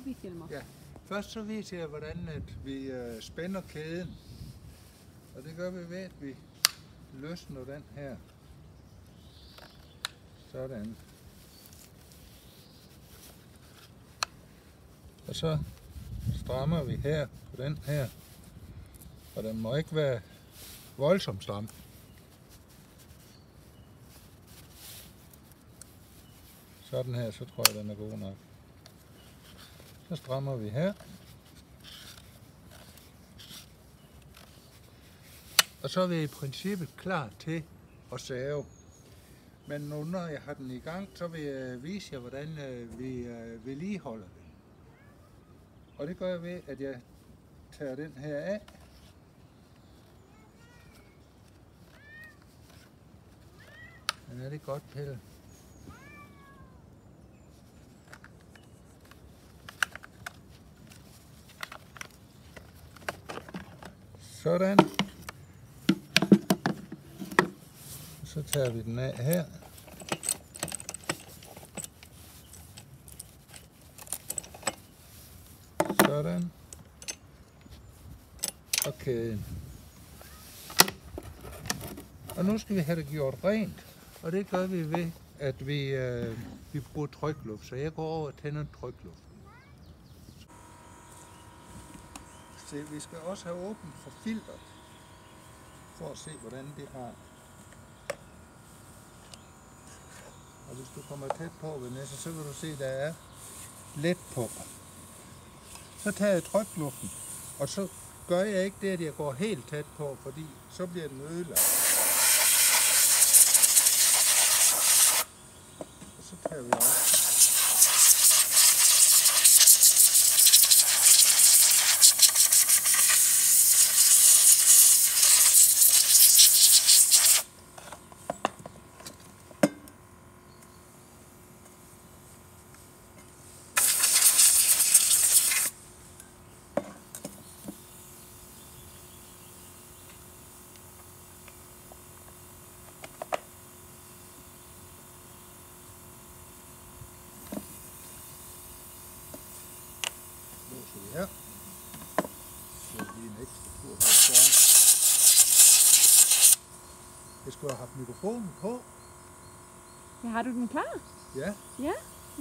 vise Hjalmar? Ja. Først så viser jeg, hvordan at vi spænder kæden. Og det gør vi ved, at vi løsner den her. Sådan. Og så strammer vi her på den her. Og den må ikke være voldsomt stram. Sådan her, så tror jeg, den er god nok. Så strammer vi her. Og så er vi i princippet klar til at save. Men nu når jeg har den i gang, så vil jeg vise jer, hvordan vi vedligeholder det. Og det gør jeg ved, at jeg tager den her af. Den er lidt godt pillet. Sådan. Så tager vi den af her. Sådan. Og kæden. Og nu skal vi have det gjort rent. Og det gør vi ved, at vi bruger trykluft. Så jeg går over og tænder trykluft. Se, vi skal også have åbent for filteret, for at se, hvordan det har. Og hvis du kommer tæt på, Vanessa, så vil du se, at der er let på. Så tager jeg trykluften, og så gør jeg ikke det, at jeg går helt tæt på, fordi så bliver den ødelagt. Og så tager vi også. Ja. Så lige en ekstra tur her. Jeg skulle have haft mikrofonen på. Ja, har du den klar? Ja. Ja,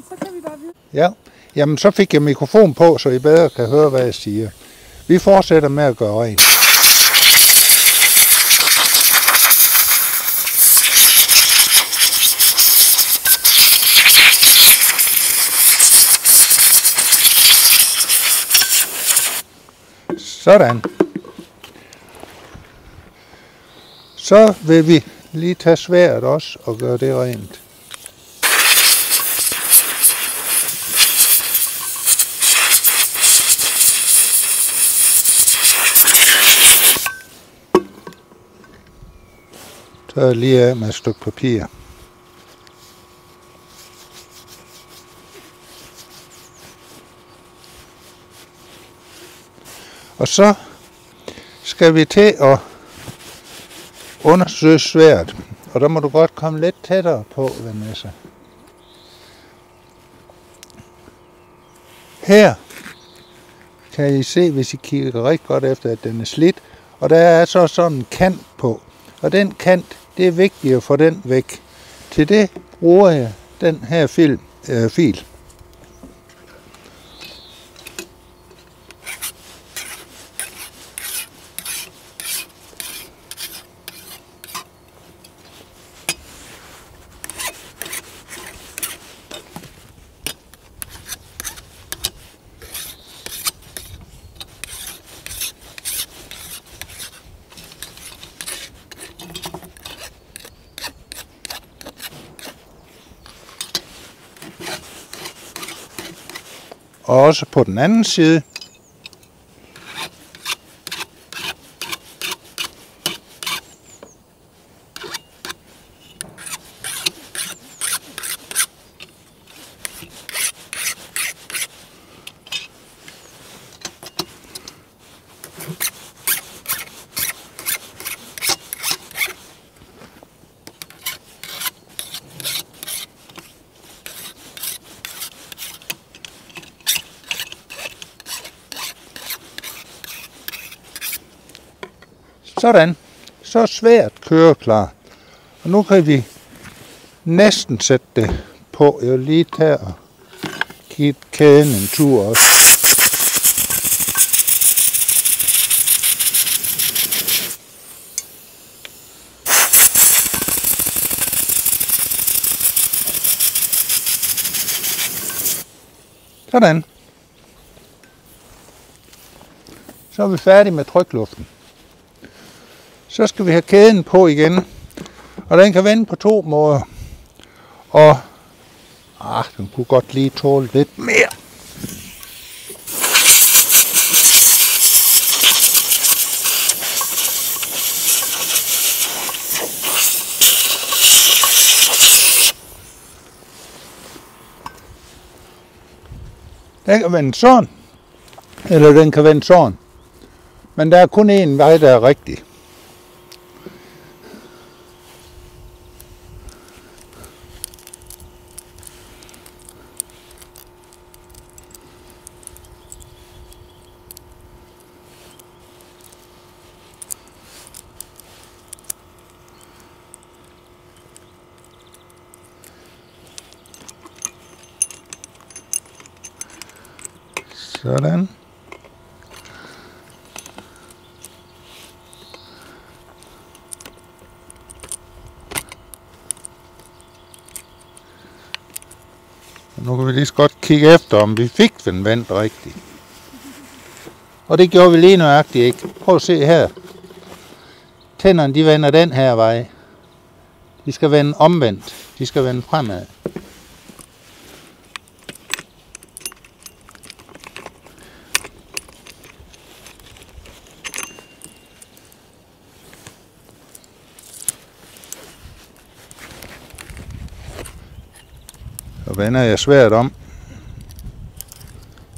så kan vi bare videre. Ja, jamen så fik jeg mikrofon på, så I bedre kan høre, hvad jeg siger. Vi fortsætter med at gøre rent. Sådan. Så vil vi lige tage sværdet også og gøre det rent. Tør lige af med et stykke papir. Og så skal vi til at undersøge sværdet. Og der må du godt komme lidt tættere på, Vanessa. Her kan I se, hvis I kigger rigtig godt efter, at den er slidt. Og der er så sådan en kant på. Og den kant, det er vigtigt at få den væk. Til det bruger jeg den her fil. Og også på den anden side. Sådan. Så svært køreklar. Og nu kan vi næsten sætte det på. Jeg vil lige tage og give kæden en tur også. Sådan. Så er vi færdige med trykluften. Så skal vi have kæden på igen. Og den kan vende på 2 måder. Og den kunne godt lige tåle lidt mere. Den kan vende sådan. Eller den kan vende sådan. Men der er kun én vej, der er rigtig. Sådan. Nu kan vi lige så godt kigge efter, om vi fik den vendt rigtigt. Og det gjorde vi lige nøjagtigt ikke. Prøv at se her. Tænderne, de vender den her vej. De skal vende omvendt. De skal vende fremad. Og vender jeg svært om,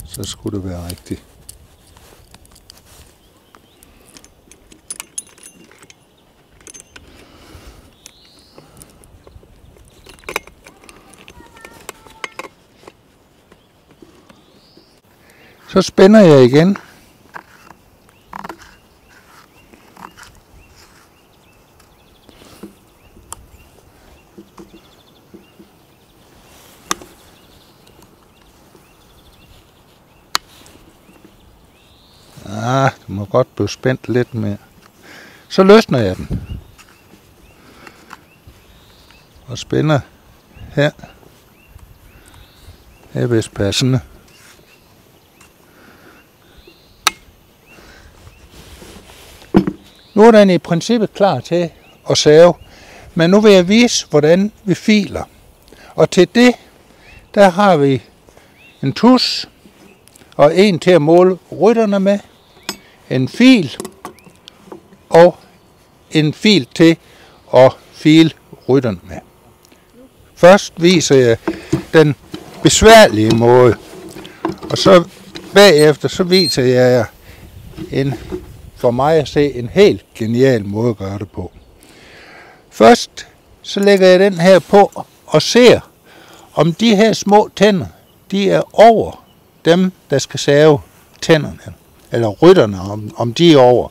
så skulle det være rigtigt. Så spænder jeg igen. Det må godt blive spændt lidt mere. Så løsner jeg den. Og spænder her. Her er vist passende. Nu er den i princippet klar til at save. Men nu vil jeg vise, hvordan vi filer. Og til det, der har vi en tus og en til at måle rytterne med. En fil og en fil til at file rytterne med. Først viser jeg den besværlige måde, og så bagefter så viser jeg for mig at se en helt genial måde at gøre det på. Først så lægger jeg den her på og ser, om de her små tænder, de er over dem, der skal save tænderne. Eller rytterne, om de er over.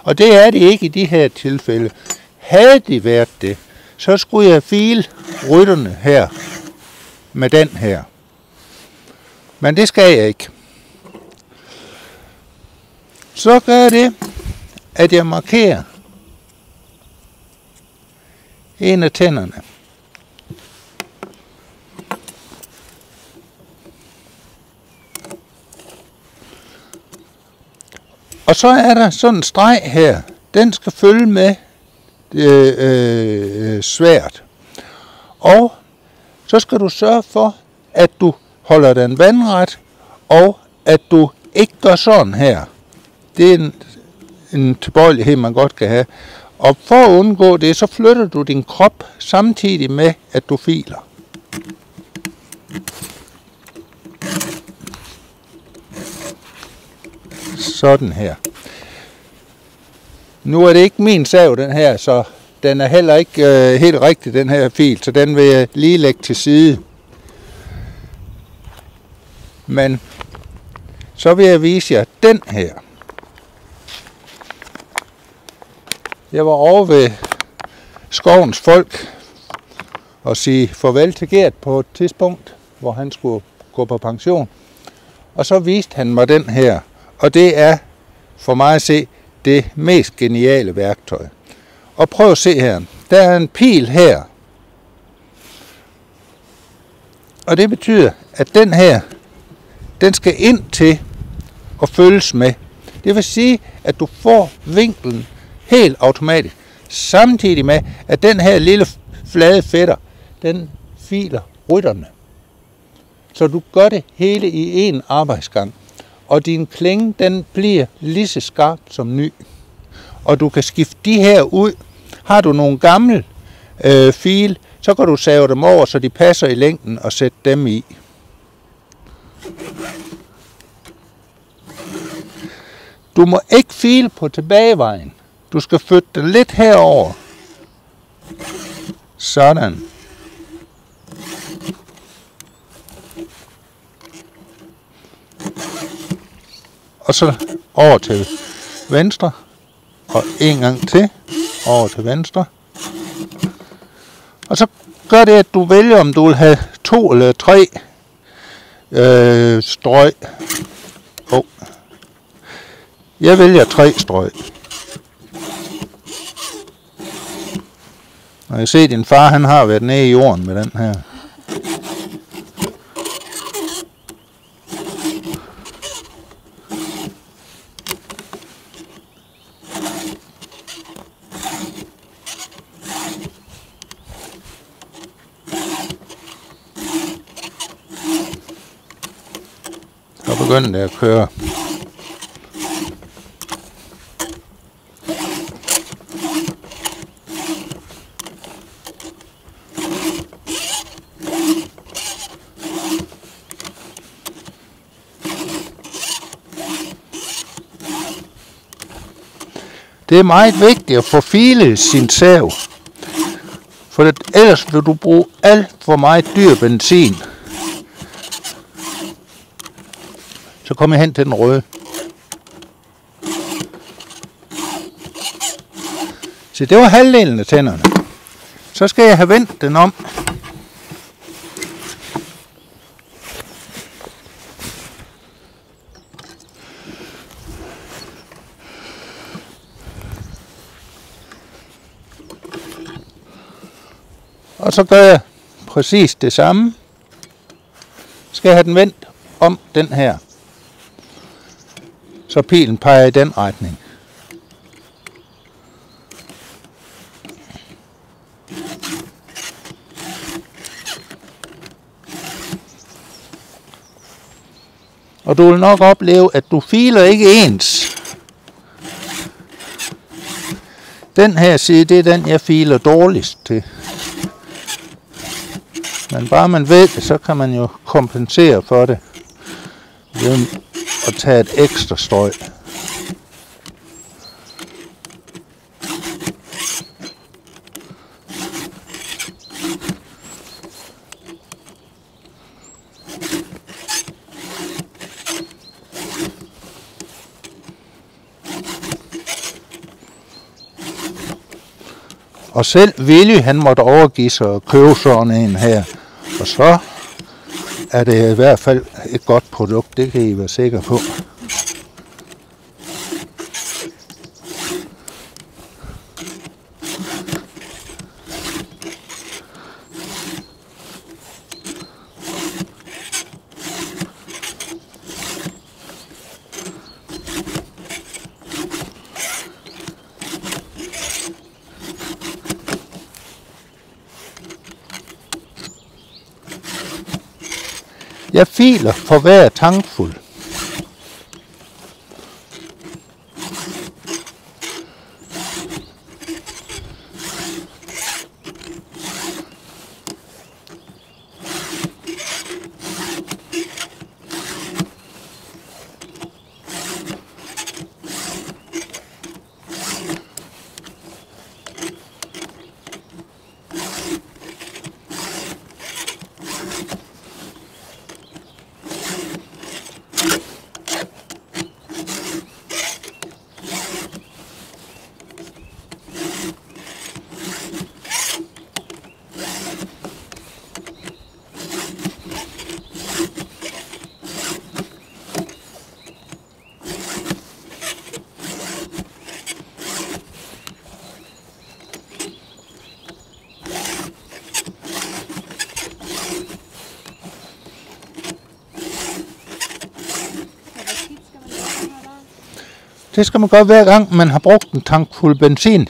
Og det er de ikke i de her tilfælde. Havde de været det, så skulle jeg file rytterne her med den her. Men det skal jeg ikke. Så gør jeg det, at jeg markerer en af tænderne. Og så er der sådan en streg her. Den skal følge med svært. Og så skal du sørge for, at du holder den vandret, og at du ikke gør sådan her. Det er en tilbøjelighed, man godt kan have. Og for at undgå det, så flytter du din krop samtidig med, at du filer. Sådan her. Nu er det ikke min sav, den her, så den er heller ikke helt rigtig, den her fil, så den vil jeg lige lægge til side. Men så vil jeg vise jer den her. Jeg var over ved skovens folk og sige farvel til Gert på et tidspunkt, hvor han skulle gå på pension. Og så viste han mig den her, og det er for mig at se det mest geniale værktøj. Og prøv at se her. Der er en pil her. Og det betyder, at den her, den skal ind til og følges med. Det vil sige, at du får vinklen helt automatisk. Samtidig med, at den her lille flade fætter, den filer rytterne. Så du gør det hele i en arbejdsgang. Og din klinge, den bliver lige så skarp som ny. Og du kan skifte de her ud. Har du nogle gamle fil, så kan du save dem over, så de passer i længden og sætte dem i. Du må ikke file på tilbagevejen. Du skal flytte den lidt herover. Sådan. Og så over til venstre. Og en gang til. Over til venstre. Og så gør det, at du vælger, om du vil have 2 eller 3 strøg. Jeg vælger 3 strøg. Og jeg ser, din far, han har været nede i jorden med den her. Så begynder det at køre. Det er meget vigtigt at få filet sin sav, for ellers vil du bruge alt for meget dyr benzin. Så kommer jeg hen til den røde. Så det var halvdelen af tænderne. Så skal jeg have vendt den om. Og så gør jeg præcis det samme. Skal jeg have den vendt om den her. Så pilen peger i den retning. Og du vil nok opleve, at du filer ikke ens. Den her side, det er den, jeg filer dårligst til. Men bare man ved det, så kan man jo kompensere for det ved at tage et ekstra strøg. Og selv Willy, han måtte overgive sig og købe sådan en her. Og så er det i hvert fald et godt produkt, det kan I være sikre på. Jeg filer for hver tankfuld. Det skal man gøre hver gang, man har brugt en tank fuld benzin.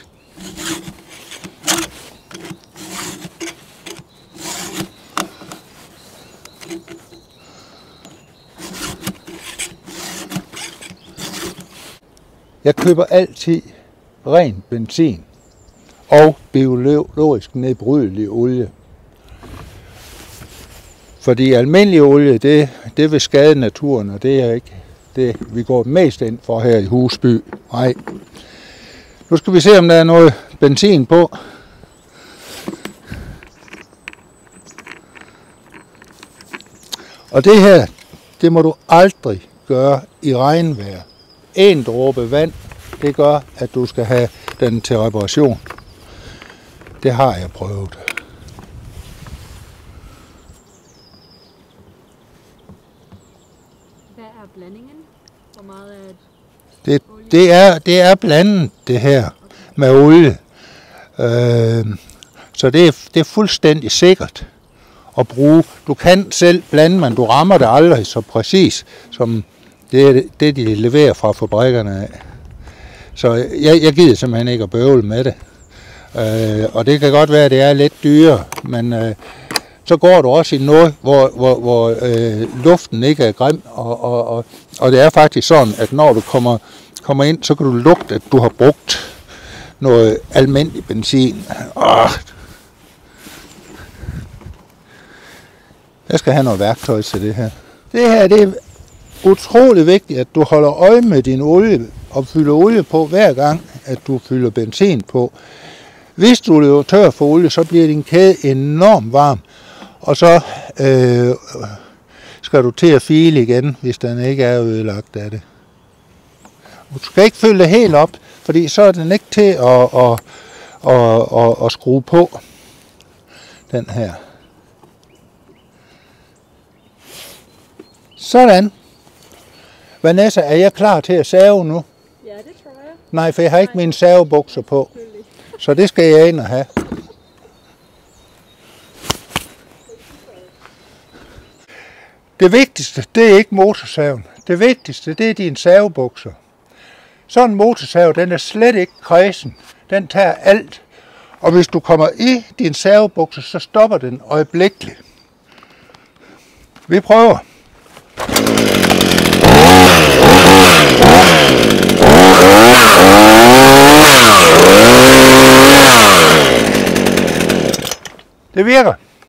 Jeg køber altid ren benzin og biologisk nedbrydelig olie. Fordi almindelig olie, det vil skade naturen, og det er ikke det, vi går mest ind for her i Husby. Nej. Nu skal vi se, om der er noget benzin på. Og det her, det må du aldrig gøre i regnvejr. En dråbe vand, det gør, at du skal have den til reparation. Det har jeg prøvet. Hvad er blandingen? Hvor meget er Det er blandet, det her, med olie. Så det er fuldstændig sikkert at bruge. Du kan selv blande, men du rammer det aldrig så præcis, som det de leverer fra fabrikkerne af. Så jeg gider simpelthen ikke at bøvle med det. Og det kan godt være, at det er lidt dyrere, men så går du også i noget, hvor luften ikke er grim, og det er faktisk sådan, at når du kommer ind, så kan du lugte, at du har brugt noget almindelig benzin. Jeg skal have noget værktøj til det her. Det her, det er utrolig vigtigt, at du holder øje med din olie og fylder olie på hver gang, at du fylder benzin på. Hvis du løber tør for olie, så bliver din kæde enormt varm, og så skal du til at file igen, hvis den ikke er ødelagt af det. Du skal ikke fylde det helt op, fordi så er den ikke til at skrue på, den her. Sådan. Vanessa, er jeg klar til at save nu? Ja, det tror jeg. Nej, for jeg har ikke mine savebukser på. Så det skal jeg ind og have. Det vigtigste, det er ikke motorsaven. Det vigtigste, det er dine savebukser. Sådan en motorsav, den er slet ikke kredsen. Den tager alt. Og hvis du kommer i din savebukser, så stopper den øjeblikkeligt. Vi prøver. Det virker.